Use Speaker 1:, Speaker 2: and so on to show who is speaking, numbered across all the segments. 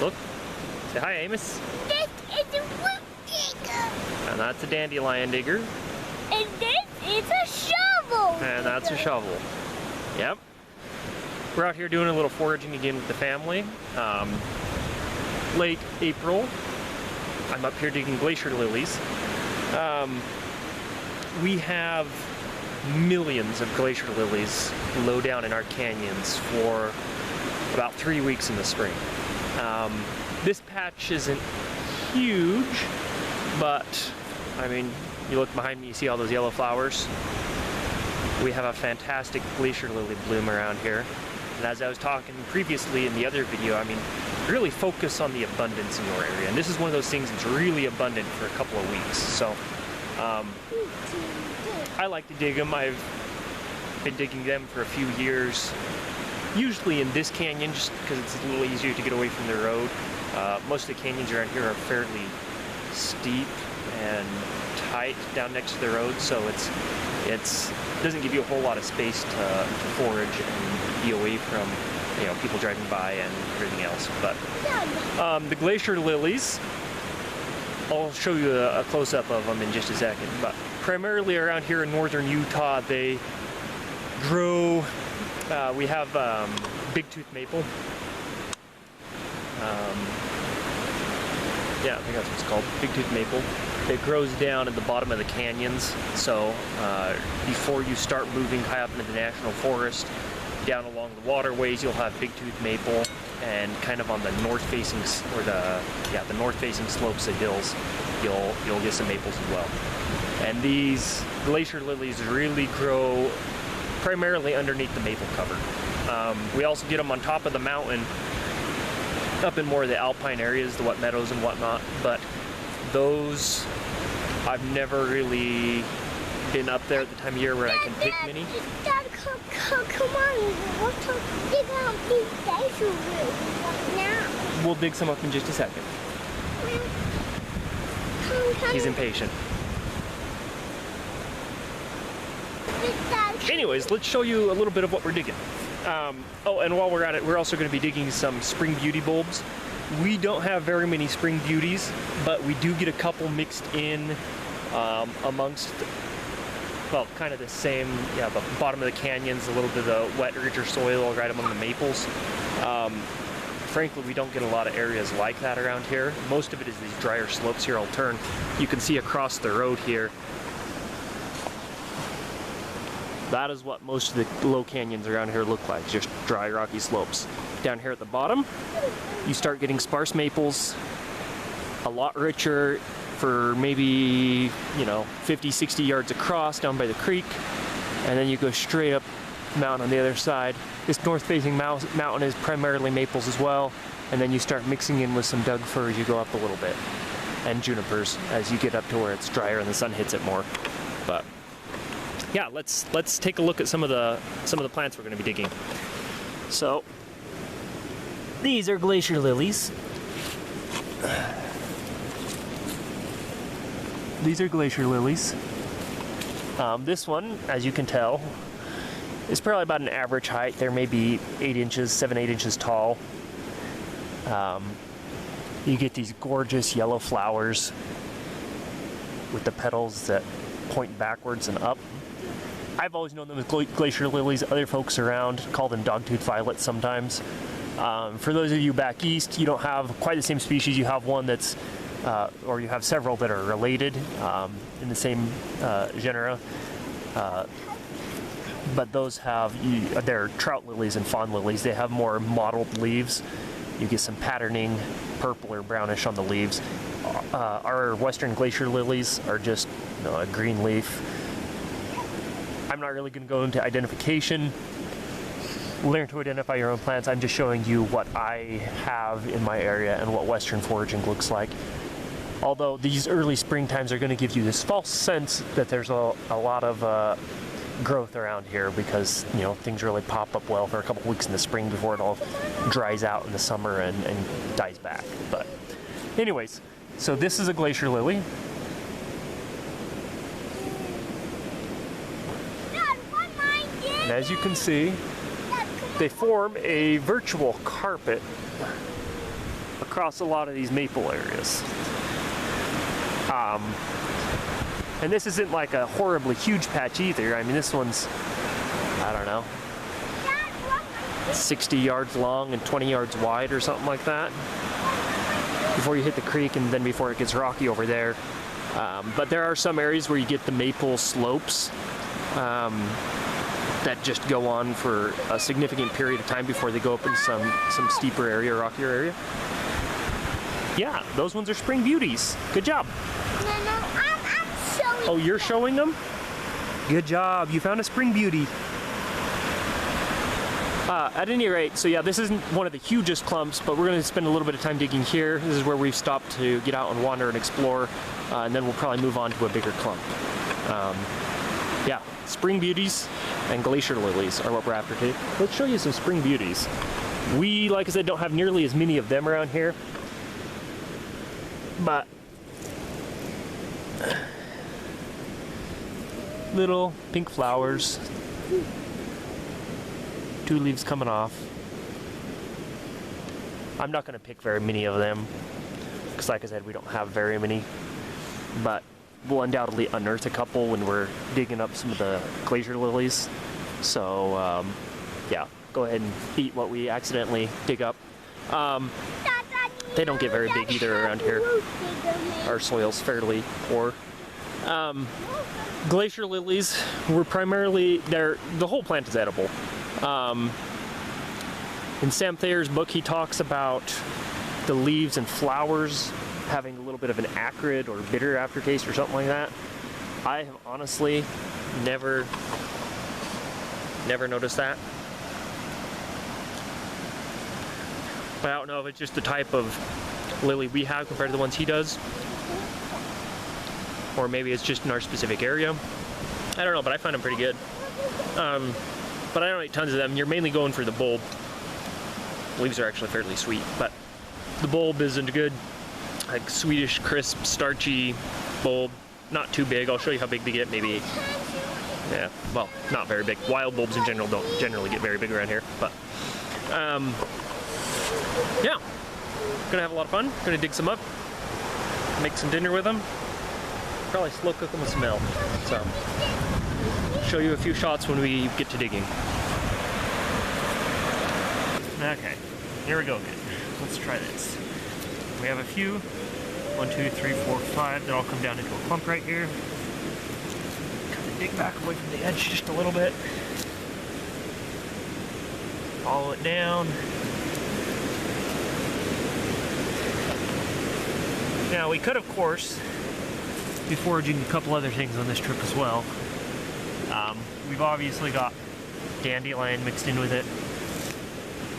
Speaker 1: Look. Say hi, Amos.
Speaker 2: This is a root digger.
Speaker 1: And that's a dandelion digger.
Speaker 2: And this is a shovel.
Speaker 1: And that's a shovel. Yep. We're out here doing a little foraging again with the family. Late April. I'm up here digging glacier lilies. We have millions of glacier lilies low down in our canyons for about 3 weeks in the spring. This patch isn't huge, but I mean, you look behind me, you see all those yellow flowers. We have a fantastic glacier lily bloom around here. And as I was talking previously in the other video, I mean, really focus on the abundance in your area. And this is one of those things that's really abundant for a couple of weeks. So I like to dig them. I've been digging them for a few years, usually in this canyon just because it's a little easier to get away from the road. Most of the canyons around here are fairly steep and tight down next to the road, so it doesn't give you a whole lot of space to forage and be away from, you know, people driving by and everything else. But the glacier lilies, I'll show you a close-up of them in just a second. But primarily around here in northern Utah, they grow. We have big-tooth maple. Yeah, I think that's what it's called, big-tooth maple. It grows down at the bottom of the canyons, so before you start moving high up into the national forest, down along the waterways, you'll have big-tooth maple, and kind of on the north-facing, or the north-facing slopes of hills, you'll get some maples as well. And these glacier lilies really grow primarily underneath the maple cover. We also get them on top of the mountain, up in more of the alpine areas, the wet meadows and whatnot, but those, I've never really been up there at the time of year where I can pick many.
Speaker 2: Dad, come on, let's dig out these glacier lilies right now.
Speaker 1: We'll dig some up in just a second.
Speaker 2: Come.
Speaker 1: He's impatient. Anyways, let's show you a little bit of what we're digging. Oh, and while we're at it, we're also going to be digging some spring beauty bulbs. We don't have very many spring beauties, but we do get a couple mixed in amongst, well, kind of the same, yeah, the bottom of the canyons, a little bit of the wet, richer soil right among the maples. Frankly, we don't get a lot of areas like that around here. Most of it is these drier slopes here. I'll turn. You can see across the road here. That is what most of the low canyons around here look like, just dry, rocky slopes. Down here at the bottom, you start getting sparse maples, a lot richer for maybe, 50, 60 yards across down by the creek, and then you go straight up the mountain on the other side. This north-facing mountain is primarily maples as well, and then you start mixing in with some Doug fir as you go up a little bit, and junipers as you get up to where it's drier and the sun hits it more. But yeah, let's take a look at some of the plants we're going to be digging. So these are glacier lilies. These are glacier lilies. This one, as you can tell, is probably about an average height. They're maybe 8 inches, 7, 8 inches tall. You get these gorgeous yellow flowers with the petals that point backwards and up. I've always known them as glacier lilies. Other folks around call them dogtooth violets sometimes. For those of you back east, you don't have quite the same species. You have one that's, or you have several that are related in the same genera. But those have, they're trout lilies and fawn lilies. They have more mottled leaves. You get some patterning, purple or brownish on the leaves. Our western glacier lilies are just a green leaf. I'm not really going to go into identification. Learn to identify your own plants. I'm just showing you what I have in my area and what western foraging looks like. Although these early spring times are going to give you this false sense that there's a lot of growth around here because things really pop up well for a couple weeks in the spring before it all dries out in the summer and dies back. But anyways, so this is a glacier lily. And as you can see, they form a virtual carpet across a lot of these maple areas. And this isn't like a horribly huge patch either. I mean, this one's, I don't know, 60 yards long and 20 yards wide or something like that, before you hit the creek and then before it gets rocky over there. But there are some areas where you get the maple slopes that just go on for a significant period of time before they go up in some steeper area, rockier area. Yeah, those ones are spring beauties. Good job.
Speaker 2: No, I'm showing.
Speaker 1: Oh, you're showing them? Good job. You found a spring beauty. At any rate, so yeah, this isn't one of the hugest clumps, but we're going to spend a little bit of time digging here. This is where we've stopped to get out and wander and explore, and then we'll probably move on to a bigger clump. Yeah, spring beauties and glacier lilies are what we're after today. Let's show you some spring beauties. We, like I said, don't have nearly as many of them around here, but little pink flowers. 2 leaves coming off. I'm not going to pick very many of them because, like I said, we don't have very many, but we'll undoubtedly unearth a couple when we're digging up some of the glacier lilies. So yeah, go ahead and eat what we accidentally dig up. They don't get very big either around here. Our soil's fairly poor. Glacier lilies were primarily, the whole plant is edible. In Sam Thayer's book, he talks about the leaves and flowers having a little bit of an acrid or bitter aftertaste or something like that. I have honestly never noticed that. But I don't know if it's just the type of lily we have compared to the ones he does, or maybe it's just in our specific area. I don't know, but I find them pretty good. But I don't eat tons of them. You're mainly going for the bulb. The leaves are actually fairly sweet, but the bulb isn't good. Like Swedish, crisp, starchy bulb. Not too big. I'll show you how big they get. Maybe, yeah, well, not very big. Wild bulbs in general don't generally get very big around here, but yeah, gonna have a lot of fun. Gonna dig some up, make some dinner with them. Probably slow cook them with some milk. So, show you a few shots when we get to digging. Okay, here we go again. Let's try this. We have a few, 1, 2, 3, 4, 5, that all come down into a clump right here. Kind of dig back away from the edge just a little bit. Follow it down. Now we could, of course, be foraging a couple other things on this trip as well. We've obviously got dandelion mixed in with it,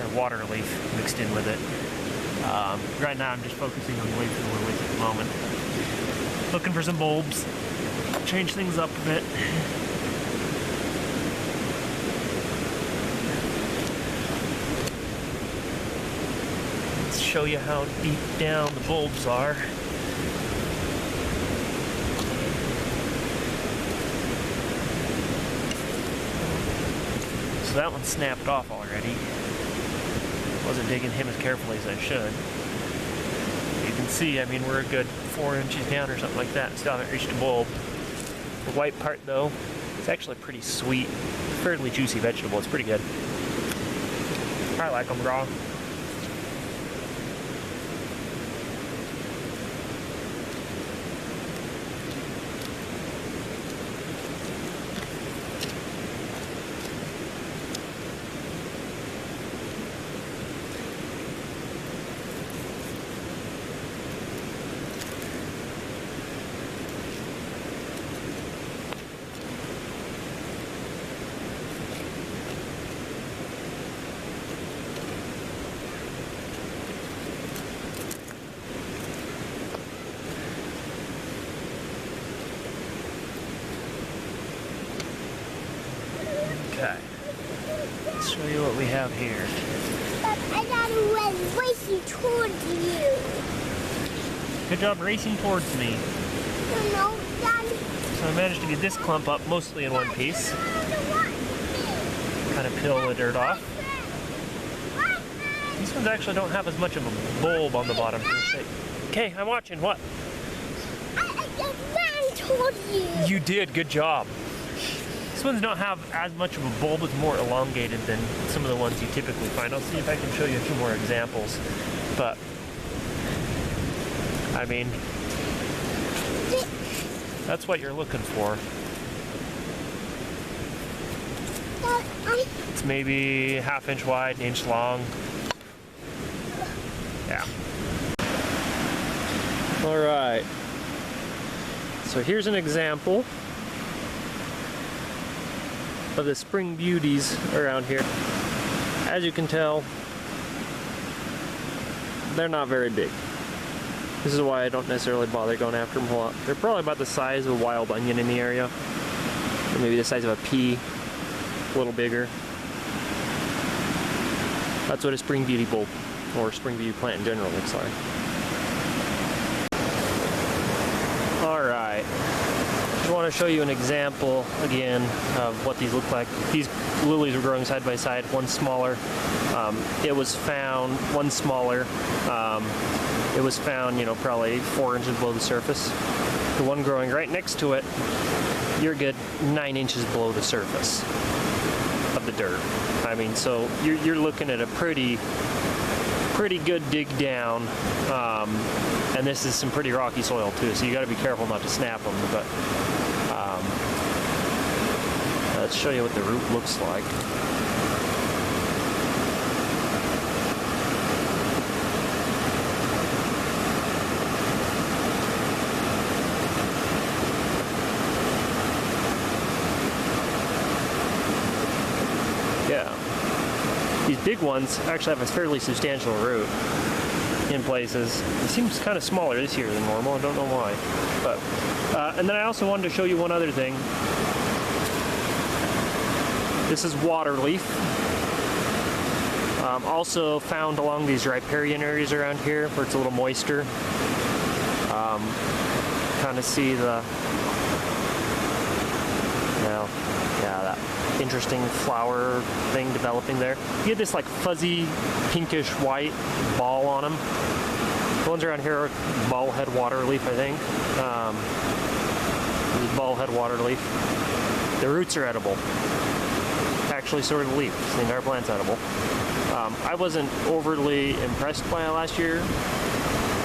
Speaker 1: or waterleaf mixed in with it. Right now I'm just focusing on glacier lilies at the moment. Looking for some bulbs, change things up a bit. Let's show you how deep down the bulbs are. So that one snapped off already. Wasn't digging him as carefully as I should. You can see, I mean, we're a good 4 inches down or something like that. Still haven't reached a bulb. The white part, though, it's actually pretty sweet, fairly juicy vegetable. It's pretty good. I like them raw. Okay, let's show you what we have here.
Speaker 2: But I gotta run racing towards you.
Speaker 1: Good job racing towards me.
Speaker 2: No, Daddy.
Speaker 1: So I managed to get this clump up mostly in one piece. Kind of peel the dirt off. These ones actually don't have as much of a bulb on the bottom per se. Okay, I'm watching. What?
Speaker 2: I ran toward you.
Speaker 1: You did. Good job. These ones don't have as much of a bulb. It's more elongated than some of the ones you typically find. I'll see if I can show you a few more examples. But, I mean, that's what you're looking for. It's maybe ½ inch wide, 1 inch long. Yeah. All right. So here's an example of the spring beauties around here. As you can tell, they're not very big. This is why I don't necessarily bother going after them a lot. They're probably about the size of a wild onion in the area. Or maybe the size of a pea, a little bigger. That's what a spring beauty bulb, or spring beauty plant in general, looks like. Alright, just want to show you an example again of what these look like. These lilies were growing side by side, one smaller. It was found, one smaller. It was found, you know, probably 4 inches below the surface. The one growing right next to it, you're good 9 inches below the surface of the dirt. I mean, so you're looking at a pretty good dig down, and this is some pretty rocky soil too, so you got to be careful not to snap them. But let's show you what the root looks like. Yeah. These big ones actually have a fairly substantial root in places. It seems kind of smaller this year than normal. I don't know why. But and then I also wanted to show you one other thing. This is Waterleaf. Also found along these riparian areas around here where it's a little moister. Kind of see the, that interesting flower thing developing there. You get this like fuzzy pinkish white ball on them. The ones around here are ballhead waterleaf, I think. This is ballhead waterleaf. The roots are edible. Actually, sort of the leaf. The entire plant's edible. I wasn't overly impressed by it last year.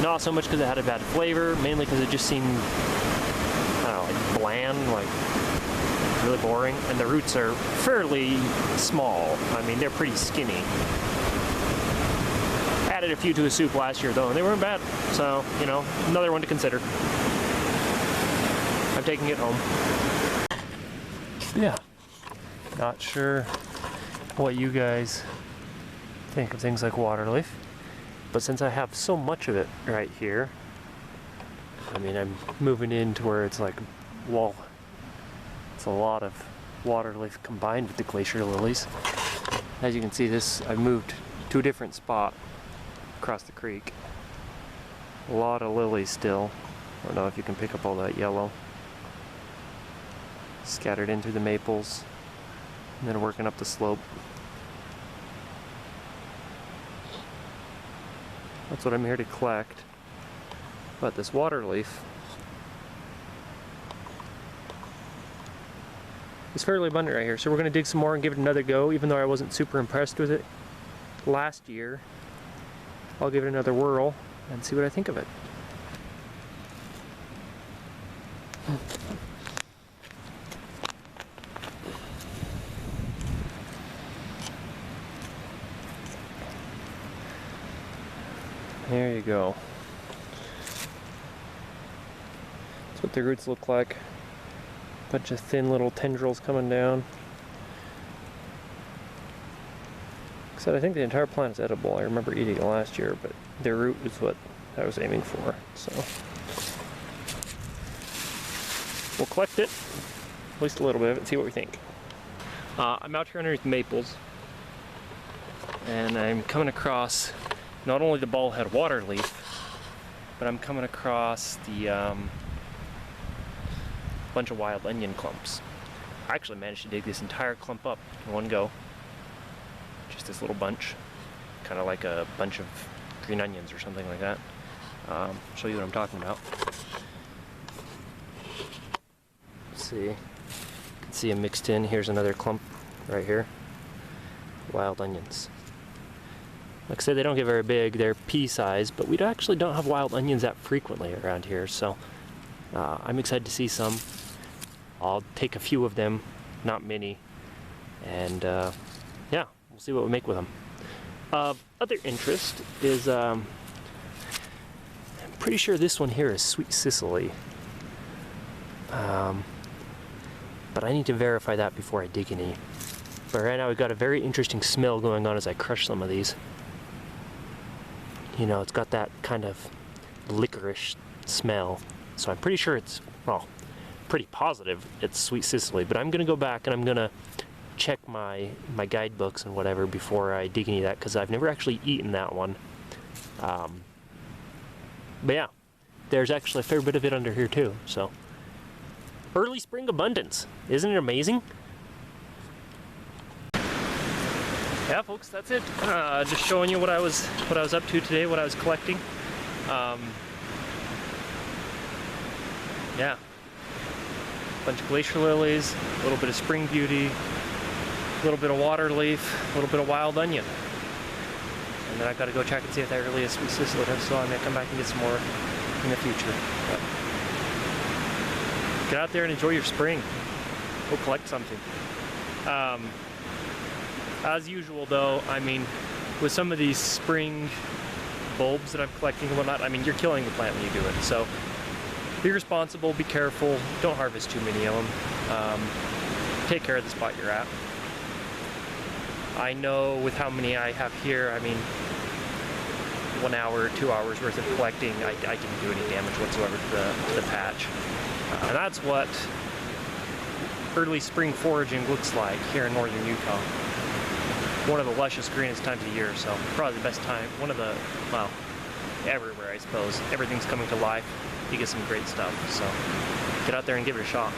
Speaker 1: Not so much because it had a bad flavor, mainly because it just seemed, I don't know, like bland, like really boring. And the roots are fairly small. I mean, they're pretty skinny. Added a few to a soup last year though, and they weren't bad. So, you know, another one to consider. I'm taking it home. Yeah. Not sure what you guys think of things like waterleaf, but since I have so much of it right here, I mean, I'm moving into where it's like, well, it's a lot of waterleaf combined with the glacier lilies. As you can see, this, I moved to a different spot across the creek. A lot of lilies still. I don't know if you can pick up all that yellow. Scattered in through the maples, and then working up the slope. That's what I'm here to collect. But this waterleaf is fairly abundant right here, so we're going to dig some more and give it another go, even though I wasn't super impressed with it last year. I'll give it another whirl and see what I think of it. There you go. That's what the roots look like. Bunch of thin little tendrils coming down. Except I think the entire plant is edible. I remember eating it last year, but the root is what I was aiming for. So we'll collect it, at least a little bit of it, and see what we think. I'm out here underneath maples, and I'm coming across not only the ballhead waterleaf, but I'm coming across the bunch of wild onion clumps. I actually managed to dig this entire clump up in one go. Just this little bunch. kind of like a bunch of green onions or something like that. Show you what I'm talking about. Let's see. You can see them mixed in. Here's another clump right here. Wild onions. Like I said, they don't get very big. They're pea size, but we actually don't have wild onions that frequently around here, so I'm excited to see some. I'll take a few of them, not many, and yeah, we'll see what we make with them. Other interest is, I'm pretty sure this one here is Sweet Sicily, but I need to verify that before I dig any. But right now we've got a very interesting smell going on as I crush some of these. You know, it's got that kind of licorice smell, so I'm pretty sure it's, well, pretty positive it's Sweet Sicily, but I'm gonna go back and I'm gonna check my guidebooks and whatever before I dig any of that, because I've never actually eaten that one. But yeah, there's actually a fair bit of it under here too, so. Early spring abundance, isn't it amazing? Yeah, folks, that's it. Just showing you what I was up to today, what I was collecting. Yeah, bunch of glacier lilies, a little bit of spring beauty, a little bit of waterleaf, a little bit of wild onion, and then I've got to go check and see if that really is Sweet Sicily. So I may come back and get some more in the future. But get out there and enjoy your spring. Go collect something. As usual though, I mean, with some of these spring bulbs that I'm collecting and whatnot, I mean, you're killing the plant when you do it. So be responsible, be careful, don't harvest too many of them. Take care of the spot you're at. I know with how many I have here, I mean, 1 hour, 2 hours worth of collecting, I didn't do any damage whatsoever to the patch. And that's what early spring foraging looks like here in northern Utah. One of the lushest, greenest times of the year, so probably the best time. One of the, well, everywhere I suppose. Everything's coming to life. You get some great stuff, so get out there and give it a shot.